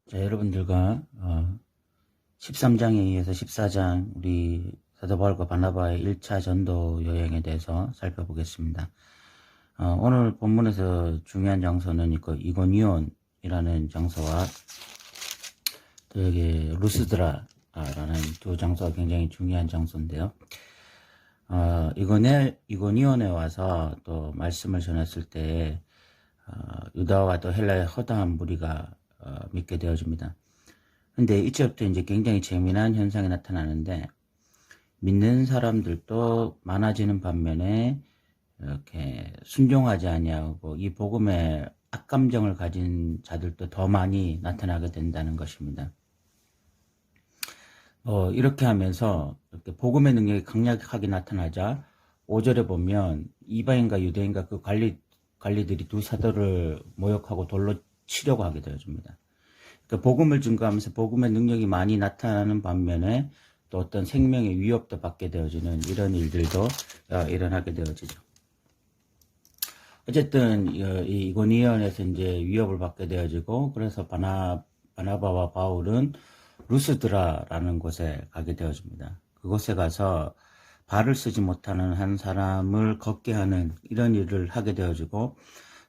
자, 여러분들과 13장에 의해서 14장 우리 사도 바울과 바나바의 1차 전도 여행에 대해서 살펴보겠습니다. 오늘 본문에서 중요한 장소는 이고니온이라는 장소와 또 여기 루스드라라는 두 장소가 굉장히 중요한 장소인데요. 이고니온에 와서 또 말씀을 전했을 때 유다와 또 헬라의 허다한 무리가 믿게 되어집니다. 근데 이때부터 이제 굉장히 재미난 현상이 나타나는데, 믿는 사람들도 많아지는 반면에 이렇게 순종하지 아니하고 이 복음에 악감정을 가진 자들도 더 많이 나타나게 된다는 것입니다. 이렇게 하면서 이렇게 복음의 능력이 강력하게 나타나자 5절에 보면 이방인과 유대인과 그 관리들이 두 사도를 모욕하고 돌로 치려고 하게 되어집니다. 그러니까 복음을 증거하면서 복음의 능력이 많이 나타나는 반면에 또 어떤 생명의 위협도 받게 되어지는 이런 일들도 일어나게 되어지죠. 어쨌든 이 이고니온에서 이제 위협을 받게 되어지고, 그래서 바나바와 바울은 루스드라라는 곳에 가게 되어집니다. 그곳에 가서 발을 쓰지 못하는 한 사람을 걷게 하는 이런 일을 하게 되어지고,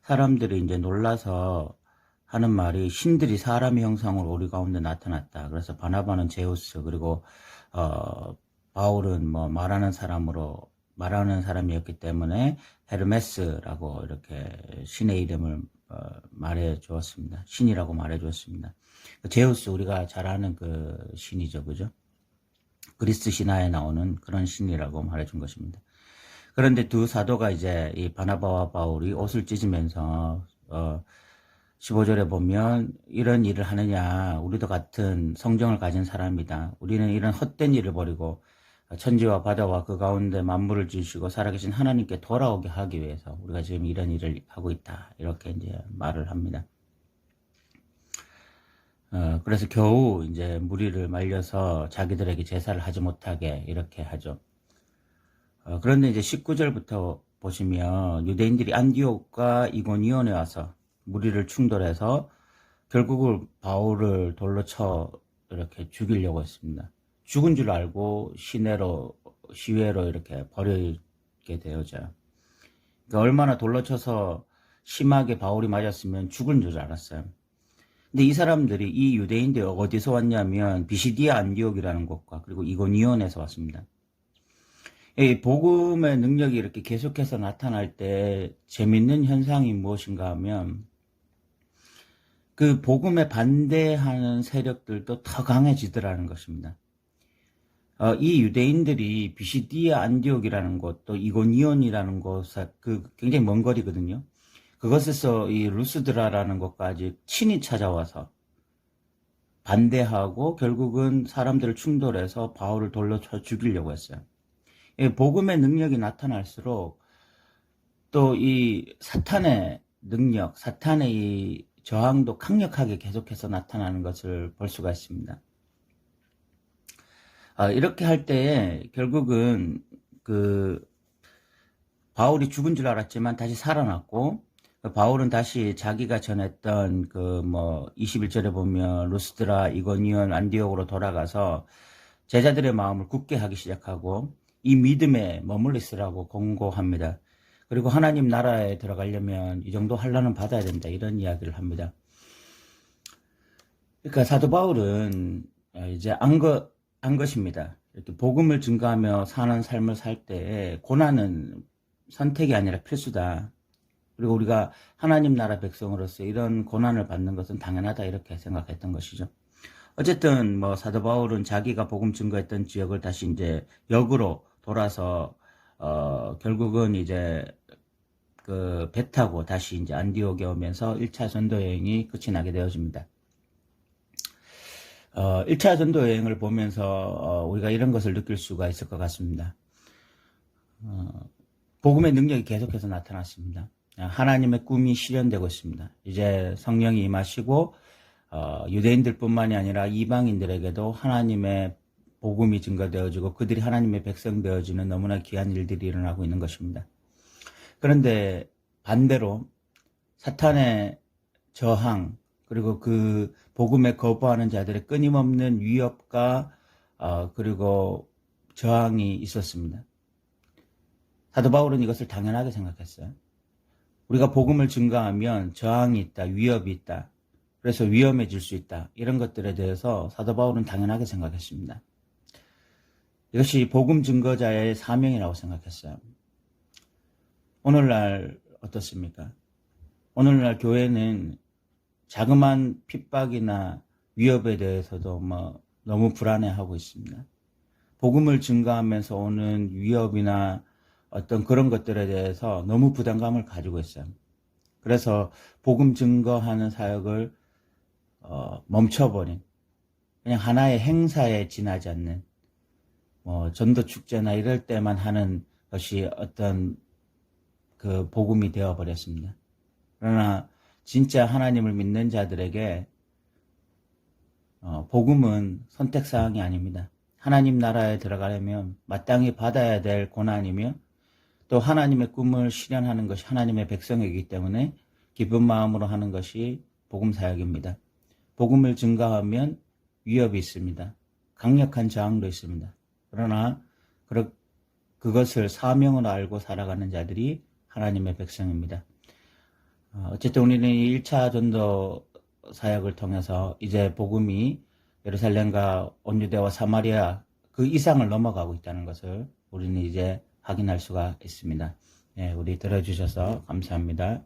사람들이 이제 놀라서 하는 말이 신들이 사람의 형상으로 우리 가운데 나타났다. 그래서 바나바는 제우스, 그리고 바울은 뭐 말하는 사람이었기 때문에 헤르메스라고 이렇게 신의 이름을 말해 주었습니다. 신이라고 말해 주었습니다. 제우스, 우리가 잘 아는 그 신이죠, 그죠? 그리스 신화에 나오는 그런 신이라고 말해 준 것입니다. 그런데 두 사도가 이제 이 바나바와 바울이 옷을 찢으면서 15절에 보면 이런 일을 하느냐, 우리도 같은 성정을 가진 사람이다. 우리는 이런 헛된 일을 버리고 천지와 바다와 그 가운데 만물을 지으시고 살아계신 하나님께 돌아오게 하기 위해서 우리가 지금 이런 일을 하고 있다. 이렇게 이제 말을 합니다. 그래서 겨우 이제 무리를 말려서 자기들에게 제사를 하지 못하게 이렇게 하죠. 그런데 이제 19절부터 보시면 유대인들이 안디옥과 이고니온에 와서 무리를 충돌해서 결국은 바울을 돌로 쳐 이렇게 죽이려고 했습니다. 죽은 줄 알고 시외로 이렇게 버리게 되어져요. 그러니까 얼마나 돌로 쳐서 심하게 바울이 맞았으면 죽은 줄 알았어요. 근데 이 사람들이, 이 유대인들이 어디서 왔냐면 비시디아 안디옥이라는 곳과 그리고 이고니온에서 왔습니다. 이 복음의 능력이 이렇게 계속해서 나타날 때 재밌는 현상이 무엇인가 하면, 그 복음에 반대하는 세력들도 더 강해지더라는 것입니다. 이 유대인들이 비시디아 안디옥이라는 곳, 또 이고니온이라는 곳, 굉장히 먼 거리거든요. 그것에서 이 루스드라라는 곳까지 친히 찾아와서 반대하고 결국은 사람들을 충돌해서 바울을 돌로 쳐 죽이려고 했어요. 복음의 능력이 나타날수록 또 이 사탄의 능력, 사탄의 이 저항도 강력하게 계속해서 나타나는 것을 볼 수가 있습니다. 이렇게 할 때에 결국은 그 바울이 죽은 줄 알았지만 다시 살아났고, 바울은 다시 자기가 전했던 21절에 보면 루스드라, 이고니온, 안디옥으로 돌아가서 제자들의 마음을 굳게 하기 시작하고 이 믿음에 머물러 있으라고 권고합니다. 그리고 하나님 나라에 들어가려면 이 정도 환난은 받아야 된다, 이런 이야기를 합니다. 그러니까 사도 바울은 이제 안 것입니다. 이렇게 복음을 증거하며 사는 삶을 살 때 고난은 선택이 아니라 필수다. 그리고 우리가 하나님 나라 백성으로서 이런 고난을 받는 것은 당연하다, 이렇게 생각했던 것이죠. 어쨌든 사도 바울은 자기가 복음 증거했던 지역을 다시 이제 역으로 돌아서 결국은 이제 그 배 타고 다시 이제 안디옥에 오면서 1차 전도 여행이 끝이 나게 되어집니다. 1차 전도 여행을 보면서 우리가 이런 것을 느낄 수가 있을 것 같습니다. 복음의 능력이 계속해서 나타났습니다. 하나님의 꿈이 실현되고 있습니다. 이제 성령이 임하시고 유대인들뿐만이 아니라 이방인들에게도 하나님의 복음이 증거되어지고 그들이 하나님의 백성 되어지는 너무나 귀한 일들이 일어나고 있는 것입니다. 그런데 반대로 사탄의 저항, 그리고 그 복음에 거부하는 자들의 끊임없는 위협과 그리고 저항이 있었습니다. 사도 바울은 이것을 당연하게 생각했어요. 우리가 복음을 증거하면 저항이 있다, 위협이 있다. 그래서 위험해질 수 있다. 이런 것들에 대해서 사도 바울은 당연하게 생각했습니다. 이것이 복음 증거자의 사명이라고 생각했어요. 오늘날 어떻습니까? 오늘날 교회는 자그마한 핍박이나 위협에 대해서도 너무 불안해하고 있습니다. 복음을 증거하면서 오는 위협이나 어떤 그런 것들에 대해서 너무 부담감을 가지고 있어요. 그래서 복음 증거하는 사역을 멈춰버린, 그냥 하나의 행사에 지나지 않는, 전도 축제나 이럴 때만 하는 것이 어떤 그 복음이 되어버렸습니다. 그러나 진짜 하나님을 믿는 자들에게 복음은 선택사항이 아닙니다. 하나님 나라에 들어가려면 마땅히 받아야 될 고난이며 또 하나님의 꿈을 실현하는 것이 하나님의 백성이기 때문에 기쁜 마음으로 하는 것이 복음 사역입니다. 복음을 증거하면 위협이 있습니다. 강력한 저항도 있습니다. 그러나 그것을 사명으로 알고 살아가는 자들이 하나님의 백성입니다. 어쨌든 우리는 1차 전도 사역을 통해서 이제 복음이 예루살렘과 온 유대와 사마리아 그 이상을 넘어가고 있다는 것을 우리는 이제 확인할 수가 있습니다. 네, 우리 들어주셔서 감사합니다.